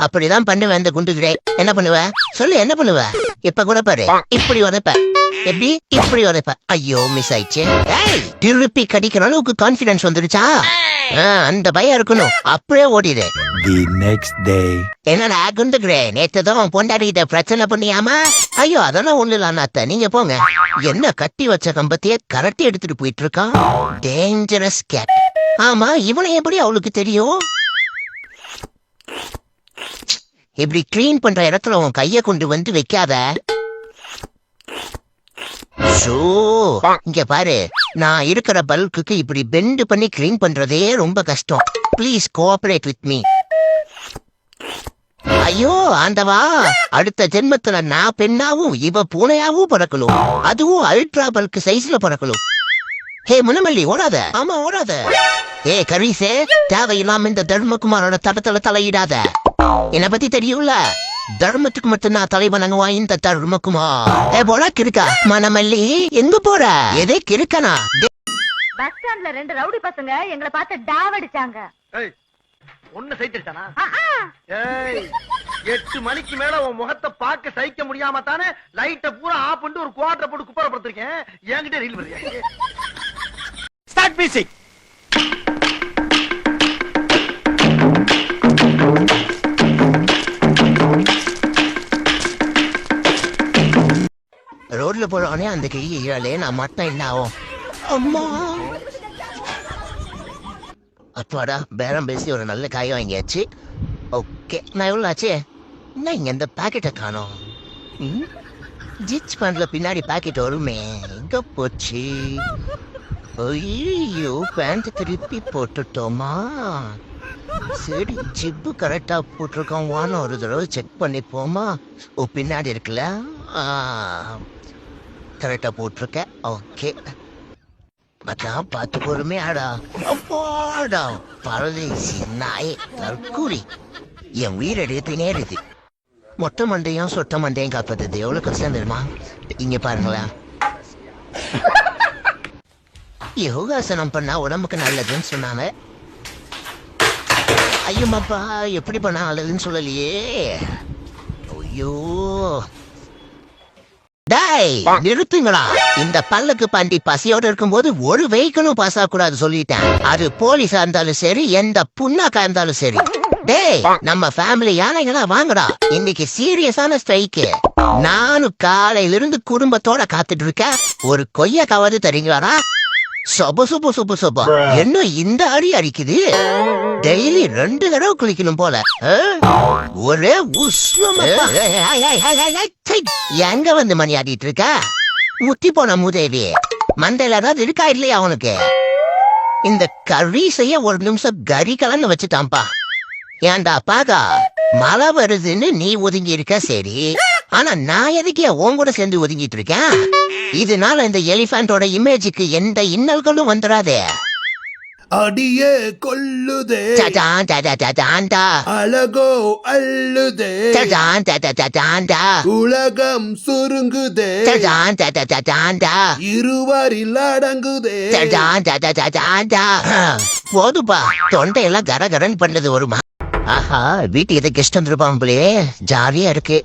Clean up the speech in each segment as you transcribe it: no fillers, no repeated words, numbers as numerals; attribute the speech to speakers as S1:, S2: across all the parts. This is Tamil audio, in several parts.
S1: அப்படிதான் பண்ணுவேன் இந்த குண்டுகிறே. என்ன பண்ணுவ சொல்லு, என்ன பண்ணுவ? இப்ப கூட பாரு, இப்படி உதைப்ப. எப்படி? இப்படி உதைப்ப. ஐயோ மிஸ் ஆயிடுச்சு. திருப்பி கடிக்கிற அளவுக்கு கான்பிடன்ஸ் வந்துருச்சா? அந்த பயம் இருக்கணும், அப்படியே ஓடிடு.
S2: The next day.
S1: என்னடா குண்டுகிறே, நேத்துதான் பொண்டாடிக்கிட்ட பிரச்சனை பண்ணியாமா? ஐயோ அதெல்லாம் ஒண்ணு இல்ல அண்ணாத்த, நீங்க போங்க. என்ன கட்டி வச்ச கம்பத்தையே கரட்டி எடுத்துட்டு போயிட்டு இருக்கான். Dangerous cat. ஆமா, இவனை எப்படி அவளுக்கு தெரியும்? இப்படி கிளீன் பண்ற இடத்துல உன் கைய கொண்டு வந்து வைக்காத. இங்க பாரு, நான் இருக்கிற பல்குக்கு இப்படி பெண்ட் பண்ணி கிளீன் பண்றதே ரொம்ப கஷ்டம். Please cooperate with me. ஐயோ ஆண்டவா, அடுத்த ஜென்மத்துல நான் பெண்ணாவும் இவ பூனையாவும் பிறக்கணும். அதுவும் அல்ட்ரா பல்க் சைஸ்ல பிறக்கணும். ஹே முனமல்லி, ஓடாத. ஆமா ஓடாத. ஏ கரீசே, தேவையில்லாம இந்த தர்மகுமாரோட தடத்துல தலையிடாத. என்னை பத்தி தெரியும்ல, தர்மத்துக்கு மட்டும் நான் தலைவனங்குவா இந்த தர்மகுமார். ஏ போல கிருக்கா. மனமல்லி எங்க போற? எதே கிருக்கனா?
S3: பஸ் ஸ்டாண்ட்ல 2 ரவுடி பசங்க எங்களை பார்த்து டாவடிச்சாங்க.
S4: ஒண்ணு சைத்திருச்சானா? 8 மணிக்கு மேல உன் முகத்தை பார்க்க சகிக்க முடியாம தானே லைட்ட பூரா ஆஃப் பண்ணிட்டு ஒரு குவார்டர் போட்டு குப்பரப்படுத்திருக்கேன். என்கிட்ட ரீல் வரியா?
S2: Start music.
S1: ரோட்ல போறவனே அந்த கையை ஈழாலே நான் மட்டும் என்ன ஆகும்? அம்மா அப்பாடா, பேரம் பேசி ஒரு நல்ல காய் வாங்கியாச்சு. ஓகே, நான் எவ்வளோ ஆச்சு? என்ன இங்க இந்த பாக்கெட்டை காணோம்? ஜிச் பண்ற பின்னாடி பாக்கெட் வருமே, எங்க போச்சு? ஐயோ, பேண்ட் திருப்பி போட்டுட்டோமா? சரி, ஜிப்பு கரெக்டா போட்டிருக்கோம். வானம் ஒரு தடவை செக் பண்ணி போமா. ஓ பின்னாடி இருக்குல்ல, கரெக்டா போட்டிருக்க. ஓகே, அதான் பார்த்து பொறுமையாடா. அப்பாடா, பரதேசி நாயே, தற்கூரி. என் உயிர் எடுத்துனே இருக்கு. மொட்டை மண்டையும் சொட்ட மண்டையும் காப்பது எவ்வளவு கஷ்டம் தெரியுமா? இங்க பாருங்களேன், யோகாசனம் பண்ணா உடம்புக்கு நல்லதுன்னு சொன்னாங்க. ஐயோமாப்பா, எப்படி பண்ணா நல்லதுன்னு சொல்லலையே. ஐயோ டாய், நிறுத்துங்களா. இந்த பல்லுக்கு பாண்டி பசியோட இருக்கும்போது ஒரு வெஹிக்கிளும் பாஸ் ஆக கூடாது சொல்லிட்டேன். அது போலீஸா இருந்தாலும் சரி, எந்த புண்ணாக்கா இருந்தாலும் சரி. டேய், நம்ம ஃபேமிலி யானைகளா வாங்கடா, இன்னைக்கு சீரியஸான ஸ்ட்ரைக்கு. நானும் காலையில இருந்து குடும்பத்தோட காத்துட்டு இருக்கேன். ஒரு கொய்யாக்காவது தரீங்களாடா? சொப சொப சொப சொப. என்ன இந்த அடி அடிக்குது? டெய்லி 2 தடவை குளிக்கணும் போல. ஒரே எங்க வந்து மணி ஆடிட்டு இருக்க? முத்தி போன மூதேவி, மண்டையில ஏதாவது இருக்கா இல்லையா அவனுக்கு? இந்த கறி செய்ய ஒரு நிமிஷம் கறி கலன்னு வச்சுட்டான்பா. ஏன்டா பாகா, மழை வருதுன்னு நீ ஒதுங்கி இருக்க சரி, ஆனா நான் எதுக்கே உன் கூட சேர்ந்து ஒதுங்கிட்டு இருக்கேன்? இதனால இந்த எலிபென்டோட இமேஜுக்கு எந்த இன்னல்களும் வந்துடாதே.
S2: அடியே கொல்லுதே, அழகோ அள்ளுதே, உலகம் சுருங்குதே, இருவரில் அடங்குதே.
S1: போதுப்பா, தொண்டையெல்லாம் கரகரன் பண்ணது வருமா? ஆஹா, வீட்டுக்கு எதை கெஸ்ட் வந்துருப்பான் போலயே, ஜாலியா இருக்கு.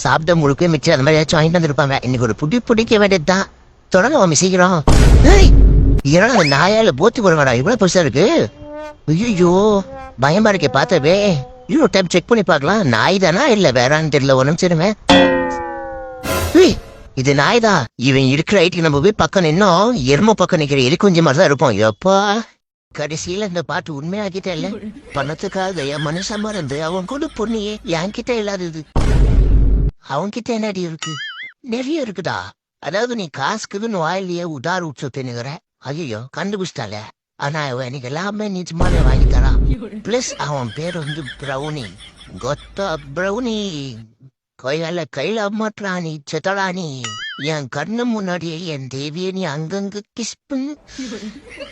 S1: சாப்பிட்ட முழுக்க மிச்சம் அந்த மாதிரி ஏதாச்சும் வாங்கிட்டு வந்துருப்பாங்க. இன்னைக்கு ஒரு பிடிக்க வேண்டியதுதான். தொடங்க மாமி சீக்கிரம். ஏன்னா அந்த நாயால போத்தி போடுவாடா, இவ்வளவு பெருசா இருக்கு. ஐயோ பயமா இருக்கே பார்த்தவே. இன்னொரு டைம் செக் பண்ணி பார்க்கலாம். நாய் தானா இல்ல வேறான்னு தெரியல. ஒரு நிமிஷம், இது நாய் தான். இவன் இருக்கிற ஐட்டுக்கு நம்ம போய் பக்கம் நின்னோம், எரும பக்கம் நிக்கிற எலி குஞ்சு மாதிரி தான் இருப்போம். எப்பா கடைசியில இந்த பாட்டு உண்மையாகிட்ட இல்ல. பணத்துக்காக என் மனுஷன் மறந்து அவன் கூட பொண்ணியே என்கிட்ட இல்லாதது. அவன்கிட்ட என்னடி இருக்கு? நிறைய இருக்குதா. அதாவது நீ காசுக்குன்னு வாயிலேயே உதார் உற்று தின்னுகிற. ஐயோ கண்டுபிடிச்சிட்டால. ஆனா அவன் எனக்கு எல்லாமே நிஜமாவே வாங்கி தரான். பிளஸ் அவன் பேர் வந்து பிரௌனி. கொத்த பிரௌனி. கையால கையில மாற்றானி செத்தலானி. என் கண்ணு முன்னாடியே என் தேவியை நீ அங்கங்க கிஸ் பண்ணு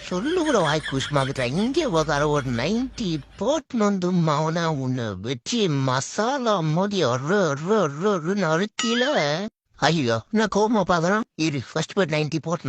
S1: சொல்லு கூட வாய் குஷ்மாக்குற. இங்கே உக்கார ஒரு 90 போட்டு வந்து மௌனா உன்னை வச்சு மசாலா மோதி அறுக்கில. ஐயோ நான் கோபமா பாக்குறேன். இரு ஃபர்ஸ்ட் போய் 90 போட்டு